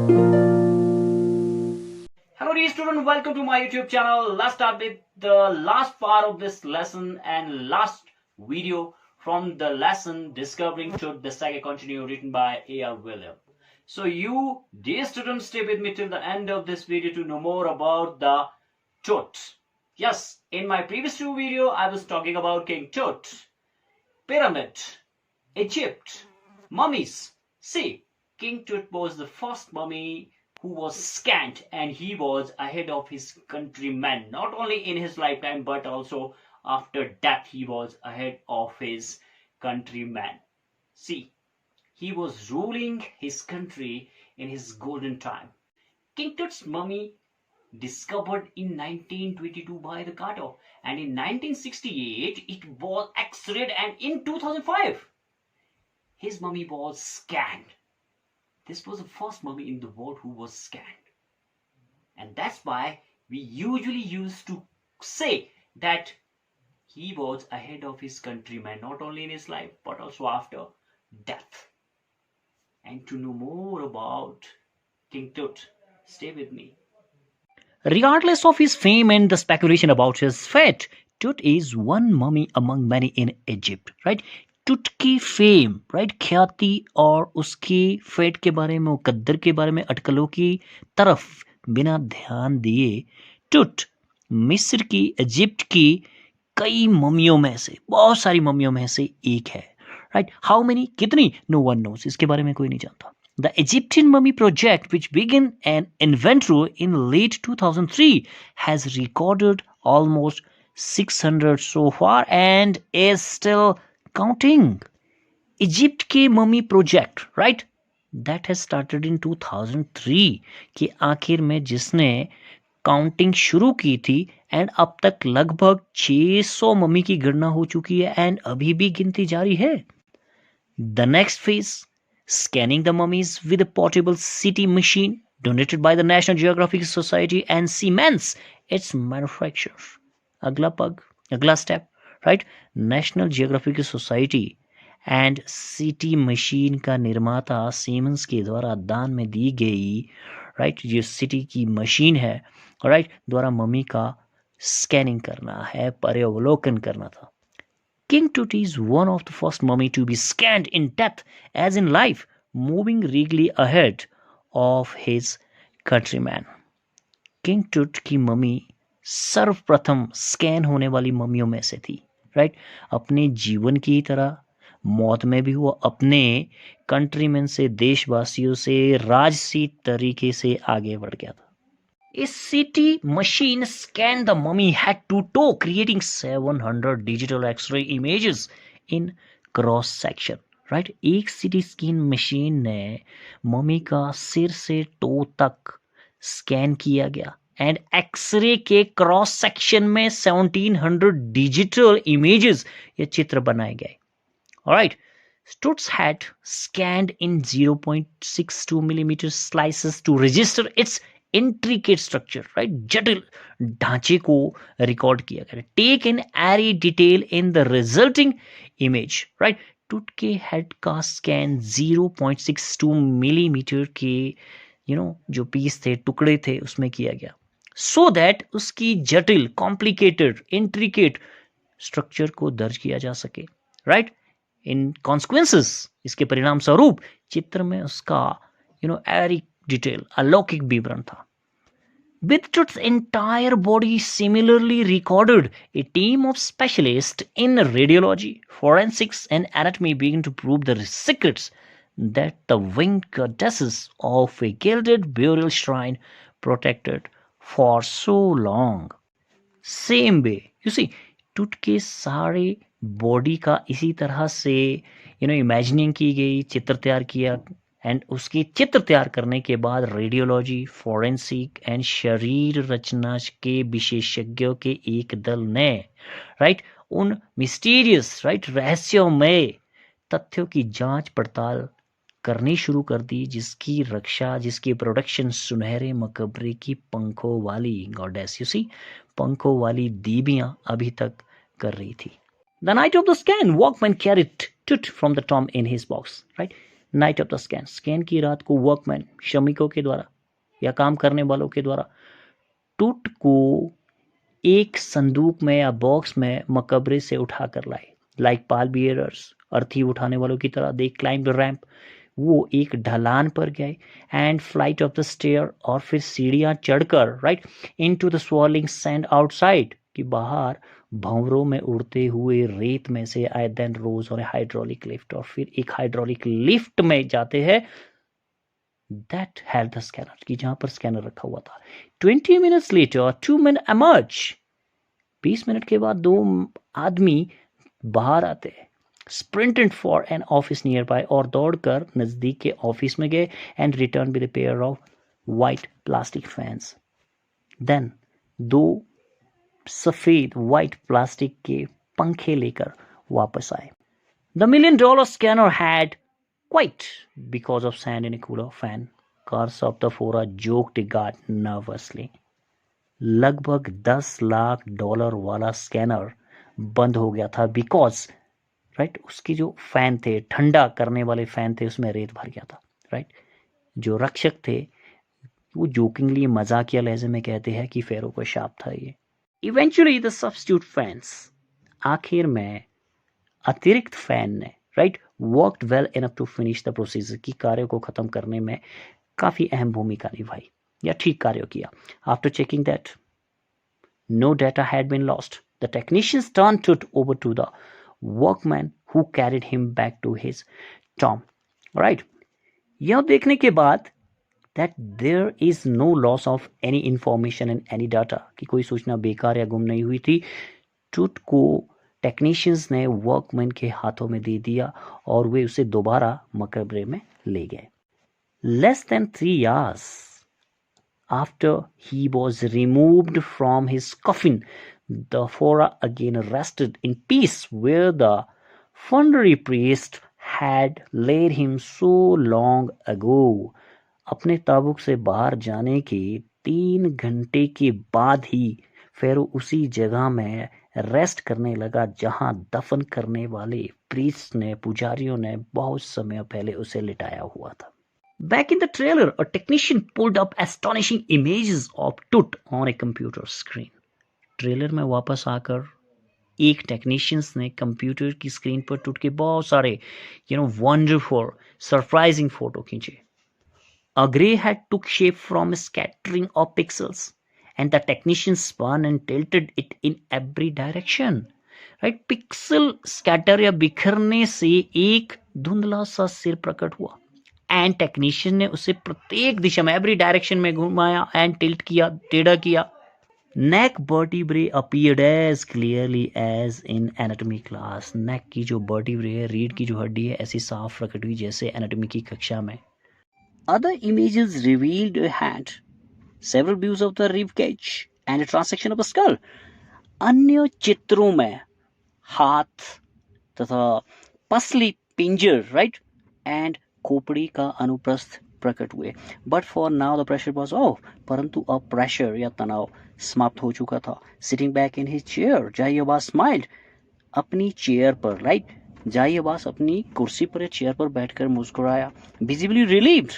Hello dear student, welcome to my YouTube channel. Let's start with the last part of this lesson and last video from the lesson Discovering Truth, the SAGA continue written by A.R. William. So you dear students stay with me till the end of this video to know more about the TUT. Yes, in my previous two video I was talking about King Tut, pyramid, Egypt, mummies. See, King Tut was the first mummy who was scanned, and he was ahead of his countrymen, not only in his lifetime but also after death he was ahead of his countrymen. See, he was ruling his country in his golden time. King Tut's mummy discovered in 1922 by the Carter, and in 1968 it was x-rayed, and in 2005 his mummy was scanned. This was the first mummy in the world who was scanned. And that's why we usually used to say that he was ahead of his countrymen, not only in his life, but also after death. And to know more about King Tut, stay with me. Regardless of his fame and the speculation about his fate, Tut is one mummy among many in Egypt, right? टुट की fame, right, ख्याति और उसकी fate के बारे में, मुकद्दर के बारे में, अटकलों की तरफ बिना ध्यान दिए टुट मिस्र की, इजिप्ट की कई ममियों में से, बहुत सारी ममियों में से एक है, राइट. हाउ मेनी, कितनी, नो वन नोस, इसके बारे में कोई नहीं जानता. The Egyptian mummy project, which began an inventory in late 2003, has recorded almost 600 so far and is still counting. Egypt के mummy project, right? That has started in 2003 कि आखिर में जिसने काउंटिंग शुरू की थी, एंड अब तक लगभग 600 मम्मी की गणना हो चुकी है एंड अभी भी गिनती जारी है. The next phase, scanning the mummies with a portable CT machine donated by the National Geographic Society and cements its manufacture. अगला step, right, national geographical society and city machine का निर्माता सीमेंस के द्वारा दान में दी गई, राइट, जो city की मशीन है, राइट, द्वारा मम्मी का स्कैनिंग करना है, पर्यावलोकन करना था. King Tut is one of the first mummy to be scanned in death as in life, moving regally ahead of his countrymen. King Tut की मम्मी सर्वप्रथम स्कैन होने वाली मम्मियों में से थी, राइट. अपने जीवन की तरह मौत में भी वो अपने कंट्रीमैन से, देशवासियों से राजसी तरीके से आगे बढ़ गया था. इस CT machine scan the mummy head to toe, creating 700 digital x ray images in cross section, right. एक सिटी स्कैन मशीन ने मम्मी का सिर से टो तक स्कैन किया गया एंड एक्सरे के क्रॉस सेक्शन में 1700 डिजिटल इमेजेस या चित्र बनाए गए. Alright. Tuts had scanned in 0.62 millimeter slices to register its intricate structure, right, जटिल ढांचे को रिकॉर्ड किया गया. Take an airy detail in the resulting image, right. टुट के हेड का स्कैन 0.62 मिलीमीटर के जो पीस थे, टुकड़े थे, उसमें किया गया, सो दैट उसकी जटिल, कॉम्प्लिकेटेड, इंट्रिकेट स्ट्रक्चर को दर्ज किया जा सके, राइट. इन कॉन्सिक्वेंसेस, इसके परिणाम स्वरूप चित्र में उसका एरी डिटेल, अलौकिक विवरण था. With Tut's entire body similarly recorded, a team of specialists in radiology, forensics, and anatomy began to prove the secrets that the winged goddesses of a gilded burial shrine protected for so long. Same way, you see, Tut के सारे body का इसी तरह से imagining की गई, चित्र तैयार किया, एंड उसकी चित्र तैयार करने के बाद रेडियोलॉजी, फॉरेंसिक एंड शरीर रचना के विशेषज्ञों के एक दल ने, राइट, उन मिस्टीरियस, राइट, रहस्यमय तथ्यों की जांच पड़ताल करनी शुरू कर दी, जिसकी रक्षा, जिसकी प्रोडक्शन सुनहरे मकबरे की पंखों वाली गॉडेस, यू सी, पंखों वाली देवियां अभी तक कर रही थी. The night of the scan, Walkman carried Tut from the tomb in his box, right? Night of the scan, scan की रात को वर्कमैन, श्रमिकों के द्वारा या काम करने वालों के द्वारा टूट को एक संदूक में या बॉक्स में मकबरे से उठा कर लाए, लाइक पाल बियरर्स, अर्थी उठाने वालों की तरह। दे क्लाइंब द रैंप, वो एक ढलान पर गए, and flight of the stair, और फिर सीढ़ियां चढ़कर, right, into the swirling sand outside, कि बाहर भंवरों में उड़ते हुए रेत में से आए, देन रोज और हाइड्रोलिक लिफ्ट, और फिर एक हाइड्रोलिक लिफ्ट में जाते हैं that had the scanner, कि जहां पर स्कैनर रखा हुआ था। 20 minutes later, 2 men emerge, 20 minute के बाद दो आदमी बाहर आते हैं, sprinted for an office nearby, और दौड़कर नजदीक के ऑफिस में गए, and returned with a pair of white plastic fans. Then दो सफेद व्हाइट प्लास्टिक के पंखे लेकर वापस आए। The $1 million scanner had quite because of sand in a cooler fan. Car of the Fora joked the guard nervously. लगभग $10 लाख वाला scanner बंद हो गया था बिकॉज, राइट, उसके जो फैन थे, ठंडा करने वाले फैन थे, उसमें रेत भर गया था, राइट। जो रक्षक थे वो जोकिंगली मजाकिया लहजे में कहते हैं कि फेरो को शाप था ये। इवेंचुअली द सब्स्टिट्यूट फैंस, आखिर में अतिरिक्त फैन ने, right, worked well enough to finish the procedure, की कार्य को खत्म करने में काफी अहम भूमिका निभाई या ठीक कार्य किया। After checking that no data had been lost, the technicians turned Tut over to the workman who carried him back to his tomb, right. यह देखने के बाद that there is no loss of any information and any data, कि कोई सूचना बेकार या गुम नहीं हुई थी, टूट को टेक्नीशियंस ने वर्कमैन के हाथों में दे दिया और वे उसे दोबारा मकबरे में ले गए। Less than 3 hours after he was removed from his coffin, the Fora again rested in peace where the funerary priest had laid him so long ago. अपने ताबूक से बाहर जाने के 3 घंटे के बाद ही फेरो उसी जगह में रेस्ट करने लगा जहां दफन करने वाले प्रीस्ट ने, पुजारियों ने बहुत समय पहले उसे लिटाया हुआ था। Back in the trailer, a technician pulled up astonishing images of Tut on a computer screen. Trailer में वापस आकर एक टेक्नीशियंस ने कंप्यूटर की स्क्रीन पर टूट के बहुत सारे वंडरफुल सरप्राइजिंग फोटो खींचे। A gray hat took shape from a scattering of pixels, and the technician spun and tilted it in every direction. Right? Pixel scatter या बिखरने से एक धुंधला सा सिर प्रकट हुआ, and technician ने उसे प्रत्येक दिशा में every direction में घुमाया and tilt किया, टेढ़ा किया। Neck vertebrae appeared as clearly as in anatomy class. Neck की जो vertebrae है, रीढ़ की जो हड्डी है, ऐसी साफ प्रकट हुई जैसे एनाटॉमी की कक्षा में। Other images revealed a hand, several views of the rib cage, and a transection of a skull. अन्य चित्रों में हाथ तथा पसली पिंजर, राइट, एंड खोपड़ी का अनुप्रस्थ प्रकट हुए। But for now the pressure was of, परंतु अब प्रेशर या तनाव समाप्त हो चुका था। Sitting back in his chair, जाही हवास स्माइल्ड, अपनी चेयर पर, राइट, जाही हवास अपनी कुर्सी पर या चेयर पर बैठकर मुस्कुराया। विजिबली रिलीव्ड,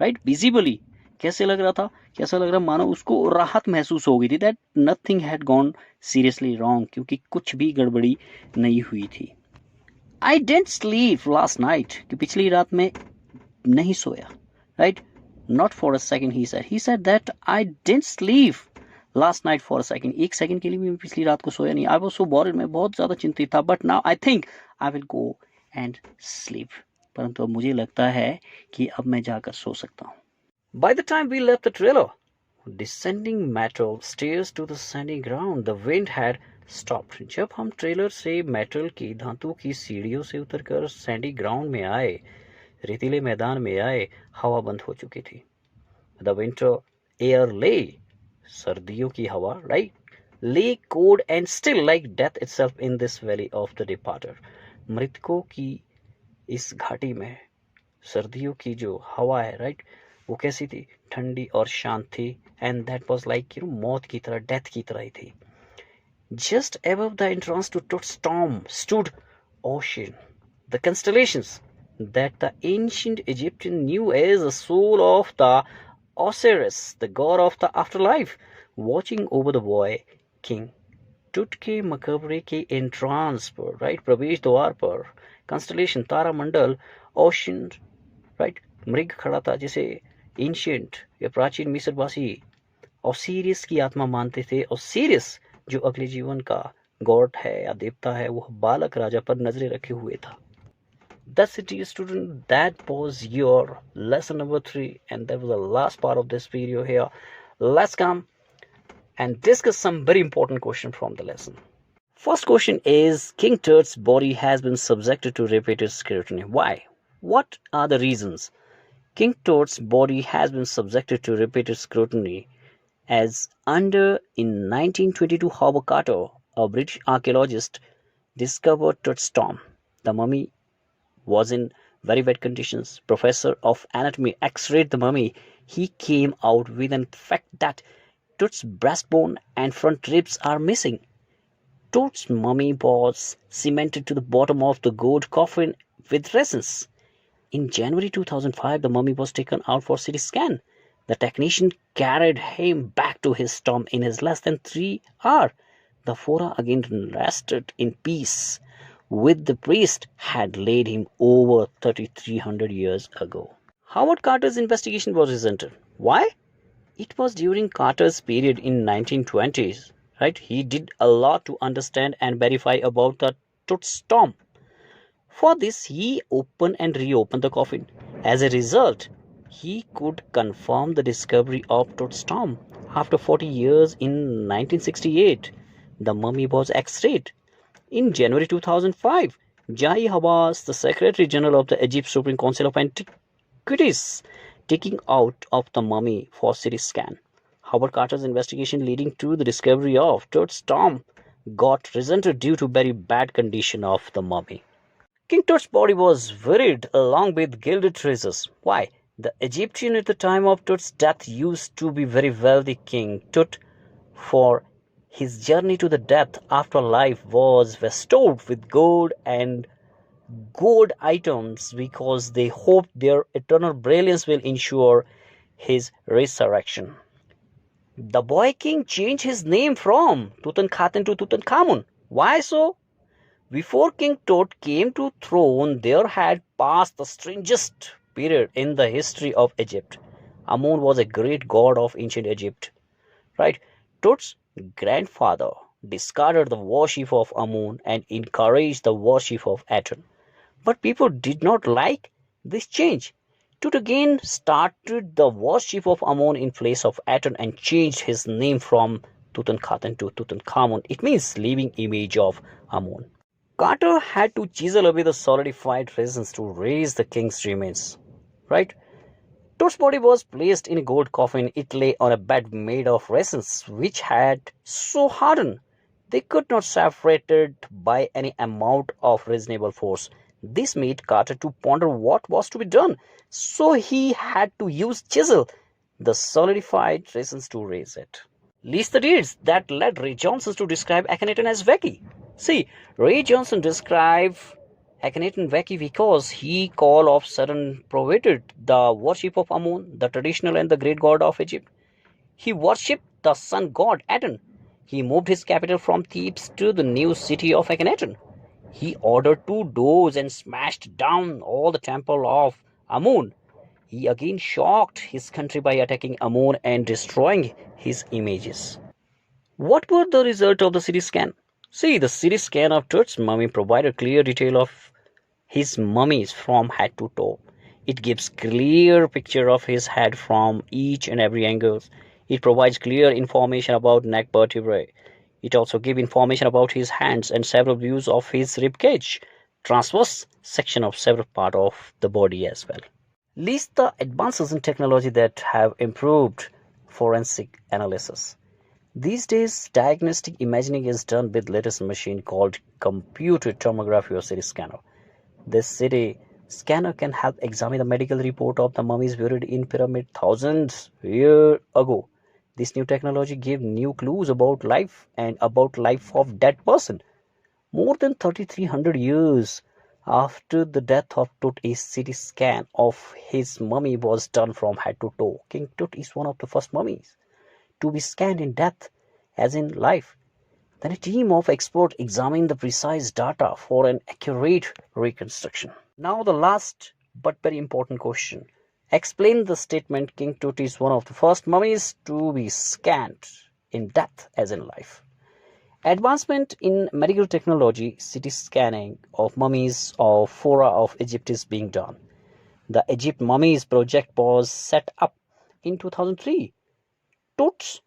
राइट, विजिबली कैसे लग रहा था, कैसा लग रहा, मानो उसको राहत महसूस हो गई थी, that nothing had gone seriously wrong, क्योंकि कुछ भी गड़बड़ी नहीं हुई थी। I didn't sleep last night, कि पिछली रात में नहीं सोया, right, not for a second, he said that I didn't sleep last night for a second, एक सेकेंड के लिए भी मैं पिछली रात को सोया नहीं। आई वाज सो वॉरिड, मैं बहुत ज्यादा चिंतित था। But now I think I will go and sleep, परंतु अब मुझे लगता है कि अब मैं जाकर सो सकता हूँ। By the time we left the trailer, descending metal stairs to the sandy ground, the wind had stopped. जब हम ट्रेलर से मेटल की धातु की सीढ़ियों से उतरकर सैंडी ग्राउंड में आए, रेतीले मैदान में आए, हवा बंद हो चुकी थी। The winter air lay, सर्दियों की हवा, right, lay cold and still like death itself in this valley of the departed. मृतकों की इस घाटी में सर्दियों की जो हवा है, राइट, वो कैसी थी, ठंडी और शांत थी। एंड दैट वाज लाइक मौत की तरह, डेथ की तरह ही थी। Just above the entrance to Tut's स्टॉर्म stood Orion, the constellations, that the ancient Egyptian knew as the soul of the Osiris, the god of the afterlife, watching over the boy king. टुट के मकबरे के entrance पर, right, प्रवेश द्वार पर constellation तारा मंडल ocean, right, मृग खड़ा था जिसे एंशियंट या प्राचीन मिस्रवासी ओसिरिस की आत्मा मानते थे। ओसिरिस जो अगले जीवन का गॉड है या देवता है, वह बालक राजा पर नजरें रखे हुए था। That's it, dear student. That was your lesson number 3, and that was the last part of this video here. Let's come and discuss some very important question from the lesson. First question is, King Tut's body has been subjected to repeated scrutiny. Why? What are the reasons? King Tut's body has been subjected to repeated scrutiny as under in 1922 Howard Carter, a British archaeologist, discovered Tut's tomb. The mummy was in very bad conditions. Professor of anatomy x-rayed the mummy. He came out with an fact that Tut's breastbone and front ribs are missing. Tut's mummy was cemented to the bottom of the gold coffin with resins. In January 2005, the mummy was taken out for CT scan. The technician carried him back to his tomb in less than 3 hours. The phora again rested in peace, with the priest had laid him over 3,300 years ago. Howard Carter's investigation was resented. Why? It was during Carter's period in 1920s, right? He did a lot to understand and verify about the Tut's tomb. For this, he opened and reopened the coffin. As a result, he could confirm the discovery of Tut's tomb. After 40 years in 1968, the mummy was x-rayed. In January 2005, Zahi Hawass, the Secretary General of the Egypt Supreme Council of Antiquities, taking out of the mummy for CT scan. Howard Carter's investigation leading to the discovery of Tut's tomb got resented due to very bad condition of the mummy. King Tut's body was buried along with gilded treasures. Why? The Egyptian at the time of Tut's death used to be very wealthy. King Tut, for his journey to the death after life, was bestowed with gold and gold items because they hoped their eternal brilliance will ensure his resurrection. The boy king changed his name from Tutankhaten to Tutankhamun. Why so? Before King Tut came to throne, there had passed the strangest period in the history of Egypt. Amun was a great god of ancient Egypt, right? Tut's grandfather discarded the worship of Amun and encouraged the worship of Aten. But people did not like this change. Tut again started the worship of Amun in place of Aten and changed his name from Tutankhaten to Tutankhamun. It means living image of Amun. Carter had to chisel away the solidified resins to raise the king's remains, right? Tut's body was placed in a gold coffin. It lay on a bed made of resins, which had so hardened they could not separate it by any amount of reasonable force. This made Carter to ponder what was to be done, so he had to use chisel the solidified resins to raise it. List the deeds that led Ray Johnson to describe Akhenaten as wacky. See, Ray Johnson described Akhenaten wacky because he all of a sudden prohibited the worship of Amun, the traditional and the great god of Egypt. He worshipped the sun god Aten. He moved his capital from Thebes to the new city of Akhenaten. He ordered 2 doors and smashed down all the temple of Amun. He again shocked his country by attacking Amun and destroying his images. What were the result of the CT scan? See, the CT scan of Tut's mummy provided clear detail of his mummies from head to toe. It gives clear picture of his head from each and every angle. It provides clear information about neck vertebrae. It also gives information about his hands and several views of his rib cage, transverse section of several parts of the body as well. List the advances in technology that have improved forensic analysis. These days, diagnostic imaging is done with latest machine called computed tomography or CT scanner. This CT scanner can help examine the medical report of the mummies buried in pyramid thousands years ago. This new technology gave new clues about life and about life of dead person. More than 3,300 years After the death of Tut, a CT scan of his mummy was done from head to toe. King Tut is one of the first mummies to be scanned in death as in life. Then a team of experts examined the precise data for an accurate reconstruction. Now the last but very important question. Explain the statement King Tut is one of the first mummies to be scanned in death as in life. Advancement in medical technology, CT scanning of mummies of Pharaoh of Egypt is being done. The Egypt Mummies Project was set up in 2003. Tut's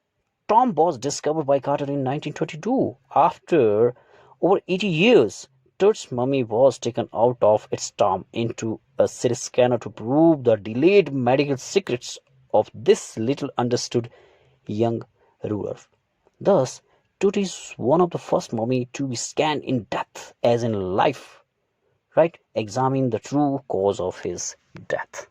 tomb was discovered by Carter in 1922. After over 80 years, Tut's mummy was taken out of its tomb into a CT scanner to prove the delayed medical secrets of this little understood young ruler. Thus, Tut is one of the first mummy to be scanned in death as in life, right? Examine the true cause of his death.